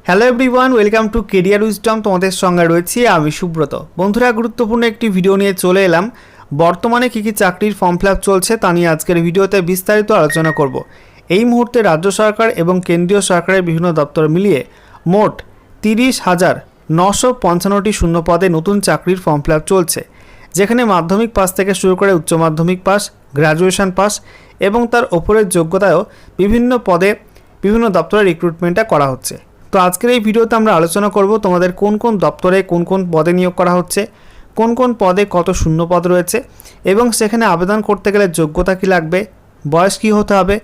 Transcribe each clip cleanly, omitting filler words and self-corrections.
Hello everyone, welcome to career wisdom. তোমাদের সঙ্গে রয়েছি আমি সুব্রত। বন্ধুরা, গুরুত্বপূর্ণ একটি ভিডিও নিয়ে চলে এলাম। বর্তমানে কী কী চাকরির ফর্ম ফিল আপ চলছে তা নিয়ে আজকের ভিডিওতে বিস্তারিত আলোচনা করব। এই মুহূর্তে রাজ্য সরকার এবং কেন্দ্রীয় সরকারের বিভিন্ন দপ্তর মিলিয়ে মোট 30,955টি শূন্য পদে নতুন চাকরির ফর্ম ফিল আপ চলছে, যেখানে মাধ্যমিক পাস থেকে শুরু করে উচ্চ মাধ্যমিক পাস, গ্র্যাজুয়েশন পাস এবং তার ওপরের যোগ্যতায়ও বিভিন্ন পদে বিভিন্ন দপ্তরে রিক্রুটমেন্টটা করা হচ্ছে। তো আজকের এই ভিডিওতে আমরা আলোচনা করব তোমাদের কোন কোন দপ্তরে কোন কোন পদে নিয়োগ করা হচ্ছে, কোন কোন পদে কত শূন্য পদ রয়েছে এবং সেখানে আবেদন করতে গেলে যোগ্যতা কী লাগবে, বয়স কী হতে হবে,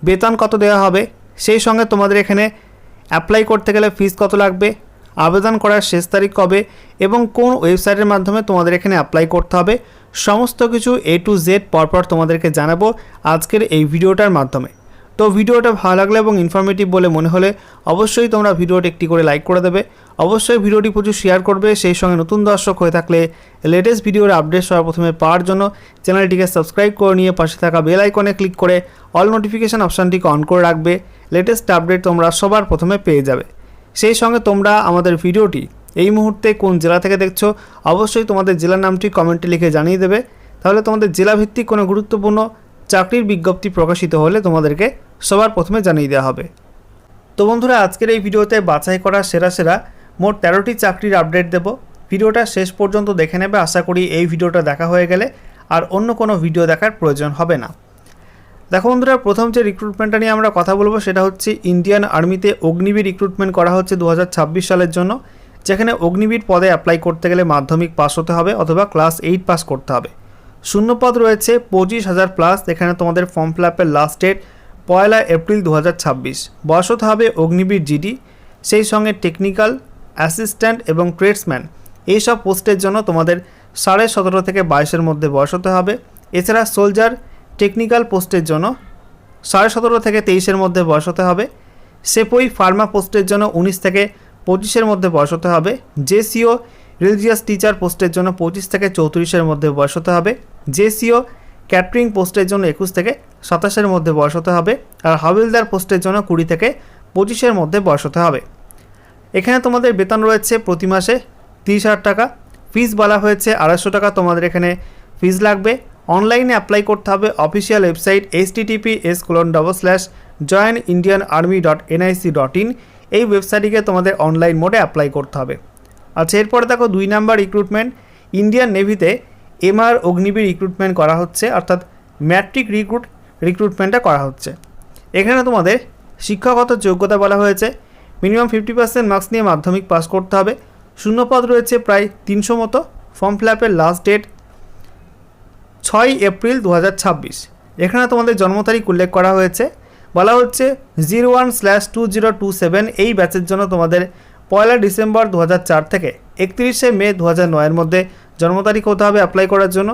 বেতন কত দেওয়া হবে, সেই সঙ্গে তোমাদের এখানে অ্যাপ্লাই করতে গেলে ফিস কত লাগবে, আবেদন করার শেষ তারিখ কবে এবং কোন ওয়েবসাইটের মাধ্যমে তোমাদের এখানে অ্যাপ্লাই করতে হবে, সমস্ত কিছু A to Z পরপর তোমাদেরকে জানাবো আজকের এই ভিডিওটার মাধ্যমে। তো ভিডিওটা ভালো লাগলে এবং ইনফরমেটিভ বলে মনে হলে অবশ্যই তোমরা ভিডিওটি একটি করে লাইক করে দেবে, অবশ্যই ভিডিওটি প্রচুর শেয়ার করবে। সেই সঙ্গে নতুন দর্শক হয়ে থাকলে লেটেস্ট ভিডিওর আপডেট সবার প্রথমে পাওয়ার জন্য চ্যানেলটিকে সাবস্ক্রাইব করে নিয়ে পাশে থাকা বেল আইকনে ক্লিক করে অল নোটিফিকেশান অপশানটিকে অন করে রাখবে। লেটেস্ট আপডেট তোমরা সবার প্রথমে পেয়ে যাবে। সেই সঙ্গে তোমরা আমাদের ভিডিওটি এই মুহূর্তে কোন জেলা থেকে দেখছো অবশ্যই তোমাদের জেলার নামটি কমেন্টে লিখে জানিয়ে দেবে, তাহলে তোমাদের জেলাভিত্তিক কোনো গুরুত্বপূর্ণ চাকরির বিজ্ঞপ্তি প্রকাশিত হলে তোমাদেরকে সবার প্রথমে জানিয়ে দেওয়া হবে। তো বন্ধুরা, আজকের এই ভিডিওতে বাছাই করা সেরা মোট 13টি চাকরির আপডেট দেব। ভিডিওটা শেষ পর্যন্ত দেখে নেবে। আশা করি এই ভিডিওটা দেখা হয়ে গেলে আর অন্য কোনো ভিডিও দেখার প্রয়োজন হবে না। দেখো বন্ধুরা, প্রথম যে রিক্রুটমেন্টটা নিয়ে আমরা কথা বলবো সেটা হচ্ছে ইন্ডিয়ান আর্মিতে অগ্নিবীর রিক্রুটমেন্ট করা হচ্ছে 2026 সালের জন্য, যেখানে অগ্নিবীর পদে অ্যাপ্লাই করতে গেলে মাধ্যমিক পাস হতে হবে অথবা ক্লাস 8 পাস করতে হবে। শূন্য পদ রয়েছে 25,000 প্লাস। এখানে তোমাদের ফর্ম ফিল আপের লাস্ট ডেট 1 এপ্রিল 2026। বয়স হতে হবে অগ্নিবীর জিডি, সেই সঙ্গে টেকনিক্যাল অ্যাসিস্ট্যান্ট এবং ট্রেডসম্যান এইসব পোস্টের জন্য তোমাদের 17.5 থেকে 22-এর মধ্যে বয়স হতে হবে। এছাড়া সোলজার টেকনিক্যাল পোস্টের জন্য 17.5 থেকে 23-এর মধ্যে বয়স হতে হবে। সেপই ফার্মা পোস্টের জন্য 19 থেকে 25-এর মধ্যে বয়স হতে হবে। জেসিও রিলিজিয়াস টিচার পোস্টের জন্য 25 থেকে 34-এর মধ্যে বয়স হতে হবে। জেসিও ক্যাটারিং পোস্টের জন্য 21 থেকে 27-এর মধ্যে বয়স হতে হবে। আর হাবিলদার পোস্টের জন্য 20 থেকে 25-এর মধ্যে বয়স হতে হবে। এখানে তোমাদের বেতন রয়েছে প্রতি মাসে 30,000 টাকা। ফিস বলা হয়েছে 250 টাকা তোমাদের এখানে ফিস লাগবে। অনলাইনে অ্যাপ্লাই করতে হবে অফিসিয়াল ওয়েবসাইট https://joinindianarmy.nic.in। এই ওয়েবসাইটটিকে তোমাদের অনলাইন মোডে অ্যাপ্লাই করতে হবে। আচ্ছা, এরপরে দেখো 2 নাম্বার রিক্রুটমেন্ট। ইন্ডিয়ান নেভিতে MR অগ্নিবীর রিক্রুটমেন্ট করা হচ্ছে, অর্থাৎ ম্যাট্রিক রিক্রুটমেন্টটা করা হচ্ছে। এখানে তোমাদের শিক্ষাগত যোগ্যতা বলা হয়েছে মিনিমাম 50% মার্কস নিয়ে মাধ্যমিক পাস করতে হবে। শূন্য পদ রয়েছে প্রায় 300 মতো। ফর্ম ফিল আপের লাস্ট ডেট 6 এপ্রিল 2026। এখানে তোমাদের জন্ম তারিখ উল্লেখ করা হয়েছে, বলা হচ্ছে 01/2027। এই ব্যাচের জন্য তোমাদের 1 ডিসেম্বর 2004 থেকে 31 মে 2009-এর মধ্যে জন্ম তারিখ হতে হবে অ্যাপ্লাই করার জন্য।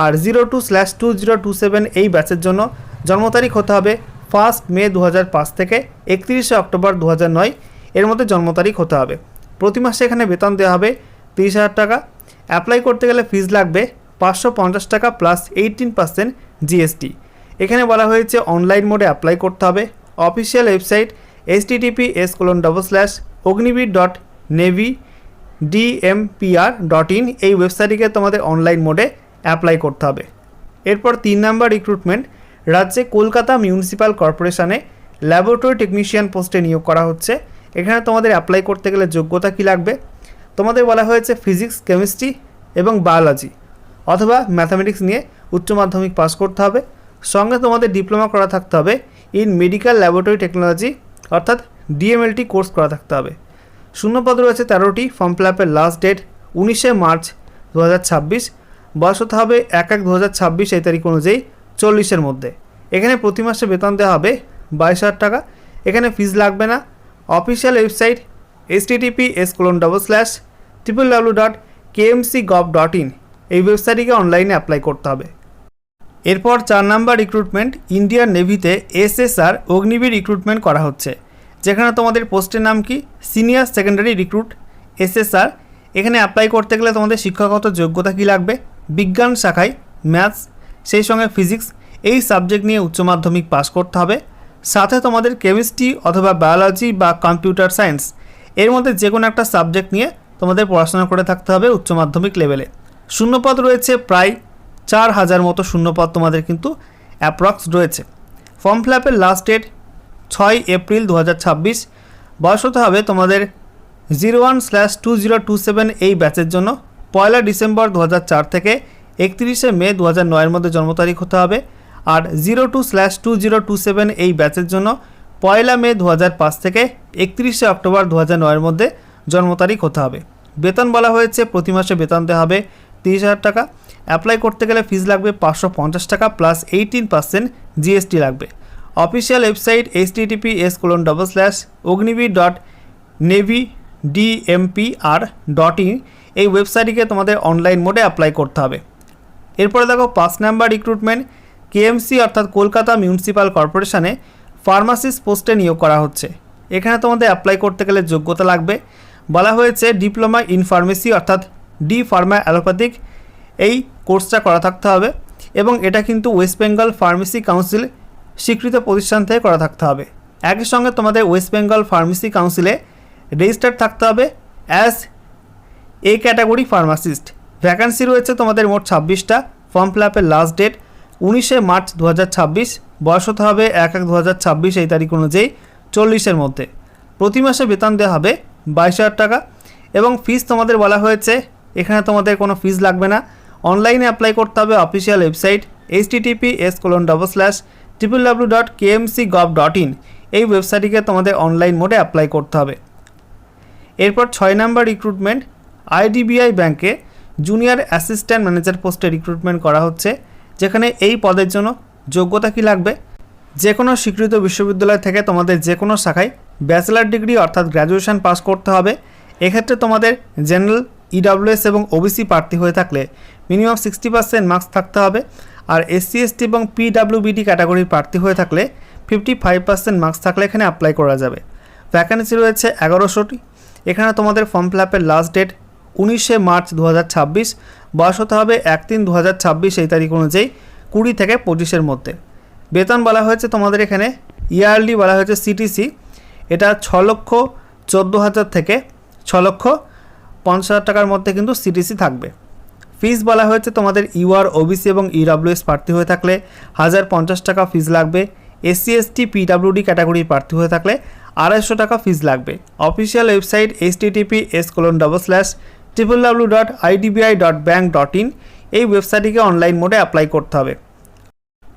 আর 02/2027 এই ব্যাচের জন্য জন্ম তারিখ হতে হবে 1 মে 2005 থেকে 31 অক্টোবর 2009 এর মধ্যে জন্ম তারিখ হতে হবে। প্রতি মাসে এখানে বেতন দেওয়া হবে 30,000 টাকা। অ্যাপ্লাই করতে গেলে ফিস লাগবে 550 টাকা প্লাস 18% GST। এখানে বলা হয়েছে অনলাইন মোডে অ্যাপ্লাই করতে হবে। Official website https://ognivir.navy.dmpr.in। এই ওয়েবসাইটটিকে তোমাদের অনলাইন মোডে অ্যাপ্লাই করতে হবে। এরপর 3 নাম্বার রিক্রুটমেন্ট। রাজ্যে কলকাতা মিউনিসিপ্যাল কর্পোরেশনে ল্যাবরেটরি টেকনিশিয়ান পোস্টে নিয়োগ করা হচ্ছে। এখানে তোমাদের অ্যাপ্লাই করতে গেলে যোগ্যতা কী লাগবে, তোমাদের বলা হয়েছে ফিজিক্স, কেমিস্ট্রি এবং বায়োলজি অথবা ম্যাথামেটিক্স নিয়ে উচ্চ মাধ্যমিক পাস করতে হবে। সঙ্গে তোমাদের ডিপ্লোমা করা থাকতে হবে ইন মেডিকেল ল্যাবরেটরি টেকনোলজি, অর্থাৎ DMLT কোর্স করা থাকতে হবে। শূন্য পদ রয়েছে 13টি। ফর্ম ফিল আপের লাস্ট ডেট 19 মার্চ 2026। বয়স হতে হবে 1/1/2026 এই তারিখ অনুযায়ী 40-এর মধ্যে। এখানে প্রতি মাসে বেতন দেওয়া হবে 22,000 টাকা। এখানে ফিস লাগবে না। Official website https://www.kmcgov.in। এই ওয়েবসাইটটিকে অনলাইনে অ্যাপ্লাই করতে হবে। এরপর 4 নাম্বার রিক্রুটমেন্ট। ইন্ডিয়ান নেভিতে SSR অগ্নিবীর রিক্রুটমেন্ট করা হচ্ছে, যেখানে তোমাদের পোস্টের নাম কি সিনিয়র সেকেন্ডারি রিক্রুট SSR। এখানে অ্যাপ্লাই করতে গেলে তোমাদের শিক্ষাগত যোগ্যতা কী লাগবে, বিজ্ঞান শাখায় ম্যাথস সেই সঙ্গে ফিজিক্স এই সাবজেক্ট নিয়ে উচ্চ মাধ্যমিক পাস করতে হবে। সাথে তোমাদের কেমিস্ট্রি অথবা বায়োলজি বা কম্পিউটার সায়েন্স এর মধ্যে যে কোনো একটা সাবজেক্ট নিয়ে তোমাদের পড়াশোনা করে থাকতে হবে উচ্চ মাধ্যমিক লেভেলে। শূন্যপদ রয়েছে প্রায় 4000 মতো শূন্যপদ তোমাদের কিন্তু অ্যাপ্রক্স রয়েছে। ফর্ম ফিল আপের লাস্ট ডেট 6 এপ্রিল 2026। বয়স হতে হবে তোমাদের 01/2027 এই ব্যাচের জন্য 1 ডিসেম্বর 2004 থেকে 31 মে 2009 মধ্যে জন্ম তারিখ হতে হবে। আর 02/2027 এই ব্যাচের জন্য 1 মে 2005 থেকে 31 অক্টোবর 2009 মধ্যে জন্ম তারিখ হতে হবে। বেতন বলা হয়েছে প্রতি মাসে বেতন দেওয়া হবে 30,000 টাকা। অ্যাপ্লাই করতে গেলে ফিস লাগবে 550 টাকা প্লাস 18% জিএসটি লাগবে। অফিসিয়াল ওয়েবসাইট https://ognivy.navydmpr.in এই ওয়েবসাইটটিকে তোমাদের অনলাইন মোডে অ্যাপ্লাই করতে হবে। এরপরে দেখো 5 নাম্বার রিক্রুটমেন্ট কেএমসি অর্থাৎ কলকাতা মিউনিসিপ্যাল কর্পোরেশনে ফার্মাসিস্ট পোস্টে নিয়োগ করা হচ্ছে। এখানে তোমাদের অ্যাপ্লাই করতে গেলে যোগ্যতা লাগবে। বলা হয়েছে ডিপ্লোমা ইন ফার্মেসি অর্থাৎ ডি ফার্মা অ্যালোপ্যাথিক এই কোর্সটা করা থাকতে হবে এবং এটা কিন্তু ওয়েস্ট বেঙ্গল ফার্মেসি কাউন্সিল স্বীকৃত প্রতিষ্ঠান থেকে করা থাকতে হবে। একই সঙ্গে তোমাদের ওয়েস্ট বেঙ্গল ফার্মেসি কাউন্সিলে রেজিস্টার্ড থাকতে হবে as A category pharmacist. Vacancy রয়েছে তোমাদের মোট 26টা। ফর্ম ফিল আপের লাস্ট ডেট 19 মার্চ 2026। বয়স হতে হবে 1/1/2026 এই তারিখ অনুযায়ী 40-এর মধ্যে। প্রতি মাসে বেতন দেওয়া হবে 22,000 টাকা এবং ফিস তোমাদের বলা হয়েছে এখানে তোমাদের কোনো ফিস লাগবে না। অনলাইনে অ্যাপ্লাই করতে হবে অফিসিয়াল ওয়েবসাইট https://www.kmcgov.in এই ওয়েবসাইটটিকে তোমাদের অনলাইন মোডে অ্যাপ্লাই করতে হবে। এরপর 6 নাম্বার রিক্রুটমেন্ট আইডিবিআই ব্যাংকে জুনিয়র অ্যাসিস্ট্যান্ট ম্যানেজার পোস্টে রিক্রুটমেন্ট করা হচ্ছে, যেখানে এই পদের জন্য যোগ্যতা কি লাগবে, যে কোনো স্বীকৃত বিশ্ববিদ্যালয় থেকে তোমাদের যে কোনো শাখায় ব্যাচেলার ডিগ্রি অর্থাৎ গ্র্যাজুয়েশন পাস করতে হবে। এক্ষেত্রে তোমাদের জেনারেল ইডব্লিউএস এবং ওবিসি প্রার্থী হয়ে থাকলে মিনিমাম 60% মার্কস থাকতে হবে। আর এসসি এসটি এবং পিডব্লিউবিডি ক্যাটাগরির প্রার্থী হয়ে থাকলে 55% মার্কস থাকলে এখানে অ্যাপ্লাই করা যাবে। ভ্যাকান্সি রয়েছে 1100টি। এখানে তোমাদের ফর্ম ফিল আপের লাস্ট ডেট 19 মার্চ 2026। বয়স হতে হবে 1/3/2026 এই তারিখ অনুযায়ী 20 থেকে 25-এর মধ্যে। বেতন বলা হয়েছে তোমাদের এখানে ইয়ারলি বলা হয়েছে সিটিসি, এটা 6,14,000 থেকে 6,50,000 টাকার মধ্যে কিন্তু সিটিসি থাকবে। ফিস বলা হয়েছে তোমাদের ইউআর ওবিসি এবং ইডব্লিউএস প্রার্থী হয়ে থাকলে 1050 টাকা ফিস লাগবে। এসসি এসটি পিডব্লিউডি ক্যাটাগরির প্রার্থী হয়ে থাকলে 250 টাকা ফিস লাগবে। অফিসিয়াল ওয়েবসাইট https://www.idbi.bank.in এই ওয়েবসাইটটিকে অনলাইন মোডে অ্যাপ্লাই করতে হবে।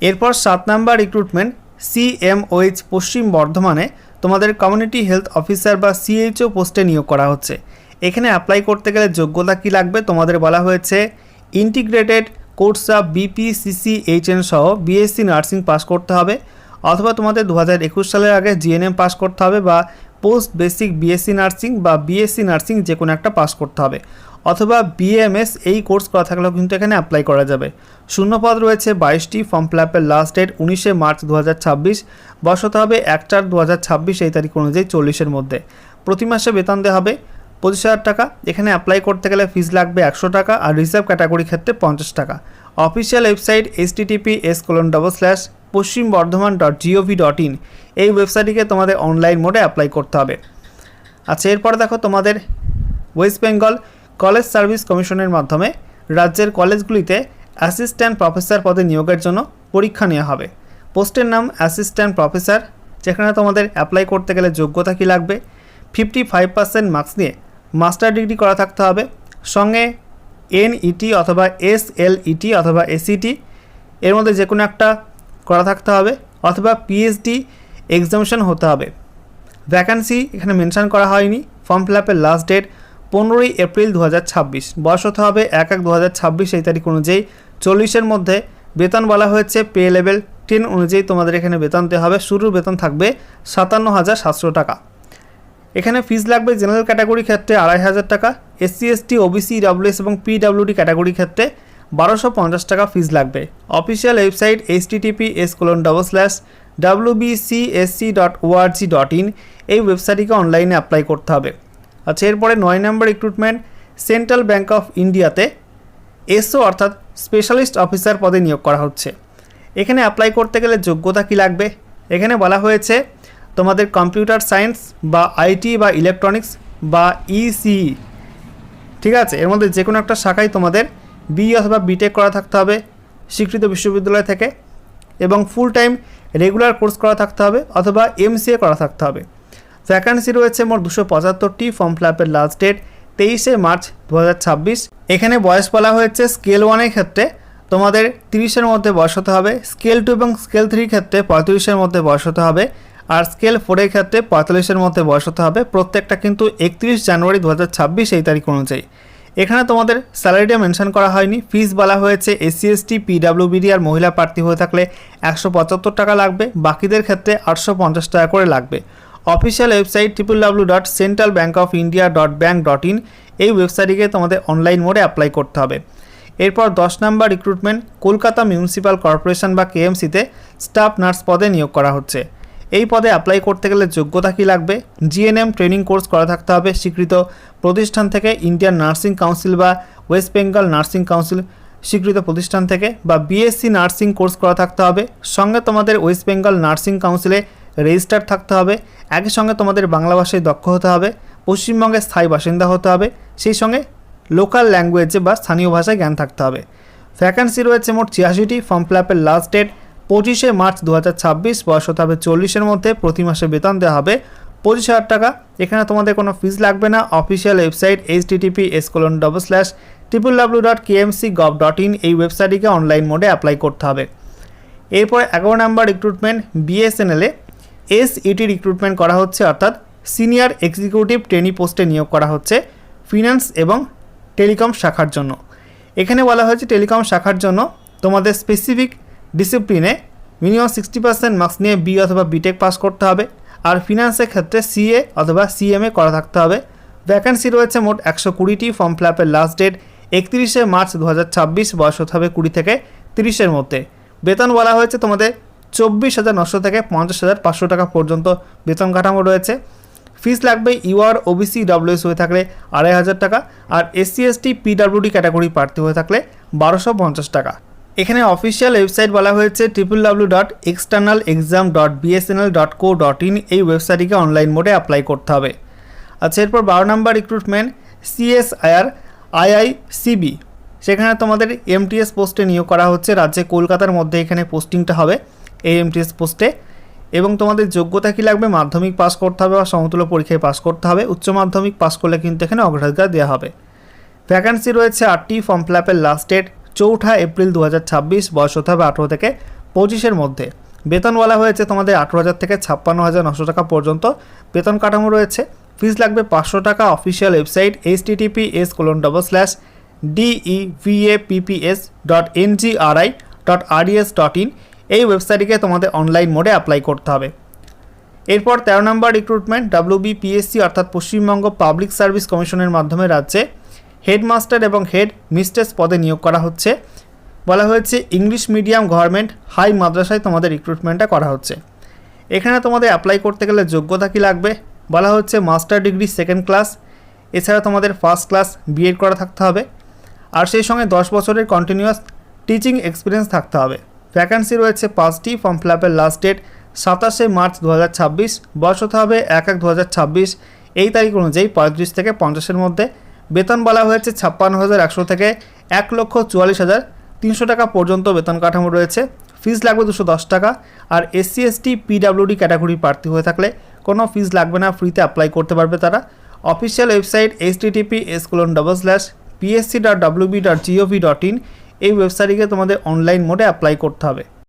এরপর 7 নাম্বার রিক্রুটমেন্ট সিএমওএইচ পশ্চিম বর্ধমানে তোমাদের কমিউনিটি হেলথ অফিসার বা সিএইচও পোস্টে নিয়োগ করা হচ্ছে। এখানে অ্যাপ্লাই করতে গেলে যোগ্যতা কি লাগবে তোমাদের বলা হয়েছে ইন্টিগ্রেটেড কোর্স অফ বিপিসিসিএইচএন সহ বিএসসি নার্সিং পাস করতে হবে, অথবা তোমাদের 2021 সালের আগে জিএনএম পাস করতে হবে বা পোস্ট বেসিক বিএসসি নার্সিং বা বিএসসি নার্সিং যে কোনো একটা পাস করতে হবে, অথবা বিএমএস এই কোর্স করা থাকলেও কিন্তু এখানে অ্যাপ্লাই করা যাবে। শূন্যপদ রয়েছে 22টি। ফর্ম ফিল আপের লাস্ট ডেট 19 মার্চ 2026। বয়স হতে হবে 1/4/2026 এই তারিখ অনুযায়ী 40-এর মধ্যে। প্রতি মাসে বেতন দেওয়া হবে 25,000 টাকা। এখানে অ্যাপ্লাই করতে গেলে ফিস লাগবে 100 টাকা আর রিজার্ভ ক্যাটাগরি ক্ষেত্রে 50 টাকা। অফিসিয়াল ওয়েবসাইট https://poschimBardhaman.gov.in এই ওয়েবসাইটটিকে তোমাদের অনলাইন মোডে অ্যাপ্লাই করতে হবে। আচ্ছা, এরপর দেখো তোমাদের ওয়েস্ট বেঙ্গল কলেজ সার্ভিস কমিশনের মাধ্যমে রাজ্যের কলেজগুলিতে অ্যাসিস্ট্যান্ট প্রফেসর পদে নিয়োগের জন্য পরীক্ষা নেওয়া হবে। পোস্টের নাম অ্যাসিস্ট্যান্ট প্রফেসর, যেখানে তোমাদের অ্যাপ্লাই করতে গেলে যোগ্যতা কি লাগবে 55% মার্কস নিয়ে মাস্টার ডিগ্রি করা থাকতে হবে, সঙ্গে এনইটি অথবা এসএলইটি অথবা এসইটি এর মধ্যে যে কোনো একটা করা থাকতে হবে, অথবা পিএইচডি এক্সামিনেশন হতে হবে। ভ্যাকান্সি এখানে মেনশন করা হয়নি। ফর্ম ফিল আপের লাস্ট ডেট 15 এপ্রিল 2026। বয়স হতে হবে 1/1/2026 এই তারিখ অনুযায়ী 40-এর মধ্যে। বেতন বলা হয়েছে পে লেভেল 10 অনুযায়ী তোমাদের এখানে বেতন দেওয়া হবে। শুরুর বেতন থাকবে 57,700 টাকা। এখানে ফিস লাগবে জেনারেল ক্যাটাগরি ক্ষেত্রে 2,500 টাকা, এসসি এসটি ওবিসি ডব্লিউএস এবং পিডব্লিউডি ক্যাটাগরি ক্ষেত্রে 1250 টাকা ফিস লাগবে। অফিসিয়াল ওয়েবসাইট https://wbcsc.org.in এই ওয়েবসাইটটিকে অনলাইনে অ্যাপ্লাই করতে হবে। আচ্ছা, এরপরে 9 নম্বর রিক্রুটমেন্ট সেন্ট্রাল ব্যাঙ্ক অফ ইন্ডিয়াতে এসও অর্থাৎ স্পেশালিস্ট অফিসার পদে নিয়োগ করা হচ্ছে। এখানে অ্যাপ্লাই করতে গেলে যোগ্যতা কি লাগবে, এখানে বলা হয়েছে তোমাদের কম্পিউটার সায়েন্স বা আইটি বা ইলেকট্রনিক্স বা ইসিই, ঠিক আছে, এর মধ্যে যে কোনো একটা শাখায় তোমাদের বিই অথবা বিটেক করা থাকতে হবে স্বীকৃত বিশ্ববিদ্যালয় থেকে, এবং ফুল টাইম রেগুলার কোর্স করা থাকতে হবে অথবা এমসিএ করা থাকতে হবে। ভ্যাকান্সি রয়েছে মোট 275টি। ফর্ম ফিল আপের লাস্ট ডেট 23শে মার্চ 2026। এখানে বয়স বলা হয়েছে স্কেল 1-এর ক্ষেত্রে তোমাদের 30-এর মধ্যে বয়স হতে হবে, স্কেল 2 এবং স্কেল 3 ক্ষেত্রে 35-এর মধ্যে বয়স হতে হবে, আর স্কেল 4-এর ক্ষেত্রে 45-এর মধ্যে বয়স হতে হবে। প্রত্যেকটা কিন্তু 31 জানুয়ারি 2026 এই তারিখ অনুযায়ী। এখানে তোমাদের স্যালারিটা মেনশন করা হয়নি। ফিস বলা হয়েছে এসসি এসটি পিডাব্লিউবিডি আর মহিলা প্রার্থী হয়ে থাকলে 175 টাকা লাগবে, বাকিদের ক্ষেত্রে 850 টাকা করে লাগবে। অফিসিয়াল ওয়েবসাইট www.centralbankofindia.bank.in, এই ওয়েবসাইটে তোমাদের অনলাইন মোডে অ্যাপ্লাই করতে হবে। এরপর 10 নম্বর রিক্রুটমেন্ট, কলকাতা মিউনিসিপ্যাল কর্পোরেশন বা কেএমসিতে স্টাফ নার্স পদে নিয়োগ করা হচ্ছে। এই পদে অ্যাপ্লাই করতে গেলে যোগ্যতা কী লাগবে? জিএনএম ট্রেনিং কোর্স করা থাকতে হবে স্বীকৃত প্রতিষ্ঠান থেকে, ইন্ডিয়ান নার্সিং কাউন্সিল বা ওয়েস্ট বেঙ্গল নার্সিং কাউন্সিল স্বীকৃত প্রতিষ্ঠান থেকে, বা বিএসসি নার্সিং কোর্স করা থাকতে হবে। সঙ্গে তোমাদের ওয়েস্ট বেঙ্গল নার্সিং কাউন্সিলে রেজিস্টার থাকতে হবে। একই সঙ্গে তোমাদের বাংলা ভাষায় দক্ষ হতে হবে, পশ্চিমবঙ্গের স্থায়ী বাসিন্দা হতে হবে, সেই সঙ্গে লোকাল ল্যাঙ্গুয়েজে বা স্থানীয় ভাষায় জ্ঞান থাকতে হবে। ভ্যাকান্সি রয়েছে মোট 86টি। ফর্ম ফিল আপের লাস্ট ডেট 25শে মার্চ 2026। বয়স হতে হবে 40-এর মধ্যে। প্রতি মাসে বেতন দেওয়া হবে 25,000 টাকা। এখানে তোমাদের কোনো ফিস লাগবে না। অফিসিয়াল ওয়েবসাইট https://www.kmc.gov.in, এই ওয়েবসাইটটিকে অনলাইন মোডে অ্যাপ্লাই করতে হবে। এরপর 11 নম্বর রিক্রুটমেন্ট, বিএসএনএলে এসইটি রিক্রুটমেন্ট করা হচ্ছে, অর্থাৎ সিনিয়র এক্সিকিউটিভ ট্রেনি পোস্টে নিয়োগ করা হচ্ছে ফিনান্স এবং টেলিকম শাখার জন্য। এখানে বলা হয়েছে টেলিকম শাখার জন্য তোমাদের স্পেসিফিক ডিসিপ্লিনে মিনিমাম 60% মার্কস নিয়ে বি অথবা বিটেক পাস করতে হবে, আর ফিনান্সের ক্ষেত্রে সিএ অথবা সিএমএ করা থাকতে হবে। ভ্যাকান্সি রয়েছে মোট 120টি। ফর্ম ফিল আপের লাস্ট ডেট 31শে মার্চ 2026। বয়স হতে হবে 20 থেকে 30-এর মধ্যে। বেতন বলা হয়েছে তোমাদের 24,900 থেকে 50,500 টাকা পর্যন্ত বেতন কাঠামো রয়েছে। ফিস লাগবে ইউআর ওবিসি ডব্লিউএস হয়ে থাকলে 2,500 টাকা, আর এসসি এসটি পিডাব্লিউডি ক্যাটাগরি প্রার্থী হয়ে থাকলে 1250 টাকা। এখানে অফিসিয়াল ওয়েবসাইট বলা হয়েছে www.externalexam.bsnl.co.in, এই ওয়েবসাইটটিকে অনলাইন মোডে অ্যাপ্লাই করতে হবে। আচ্ছা, এরপর 12 নম্বর রিক্রুটমেন্ট, সিএসআইআর আইআইসিবি, সেখানে তোমাদের এমটিএস পোস্টে নিয়োগ করা হচ্ছে। রাজ্যে কলকাতার মধ্যে এখানে পোস্টিংটা হবে এই এমটিএস পোস্টে, এবং তোমাদের যোগ্যতা কী লাগবে? মাধ্যমিক পাস করতে হবে বা সমতুল্য পরীক্ষায় পাস করতে হবে। উচ্চ মাধ্যমিক পাস করলে কিন্তু এখানে অগ্রাধিকার দেওয়া হবে। ভ্যাকান্সি রয়েছে 8টি। ফর্ম ফিল আপের লাস্ট ডেট 4 এপ্রিল 2026। বয়স হতে হবে 18 থেকে 25-এর মধ্যে। বেতন বলা হয়েছে তোমাদের 18,000 থেকে 56,900 টাকা পর্যন্ত বেতন কাঠামো রয়েছে। ফিস লাগবে 500 টাকা। অফিসিয়াল ওয়েবসাইট https://devapps.ngri.rs.in, এই ওয়েবসাইটটিকে তোমাদের অনলাইন মোডে অ্যাপ্লাই করতে হবে। এরপর 13 নম্বর রিক্রুটমেন্ট, WBPSC অর্থাৎ পশ্চিমবঙ্গ পাবলিক সার্ভিস কমিশনের মাধ্যমে রাজ্যে হেডমাস্টার এবং হেড মিস্ট্রেস পদে নিয়োগ করা হচ্ছে। বলা হয়েছে ইংলিশ মিডিয়াম গভর্নমেন্ট হাই মাদ্রাসায় তোমাদের রিক্রুটমেন্টটা করা হচ্ছে। এখানে তোমাদের অ্যাপ্লাই করতে গেলে যোগ্যতা কী লাগবে? বলা হচ্ছে মাস্টার ডিগ্রি 2nd ক্লাস, এছাড়া তোমাদের 1st ক্লাস বিএড করা থাকতে হবে, আর সেই সঙ্গে 10 বছরের কন্টিনিউয়াস টিচিং এক্সপিরিয়েন্স থাকতে হবে। ভ্যাকান্সি রয়েছে 5টি। ফর্ম ফিল আপের লাস্ট ডেট 27শে মার্চ 2026। বয়স হতে হবে 1/1/2026 এই তারিখ অনুযায়ী 35 থেকে 50-এর মধ্যে। বেতন বলা হয়েছে 56,100 থেকে 1,44,300 টাকা পর্যন্ত বেতন কাঠামো রয়েছে। ফিস লাগবে 210 টাকা, আর এসসি এসটি পিডাব্লিউডি ক্যাটাগরি প্রার্থী হয়ে থাকলে কোনো ফিস লাগবে না, ফ্রিতে অ্যাপ্লাই করতে পারবে তারা। অফিসিয়াল ওয়েবসাইট https://psc.wb.gov.in, এই ওয়েবসাইটটিকে তোমাদের অনলাইন মোডে অ্যাপ্লাই করতে হবে।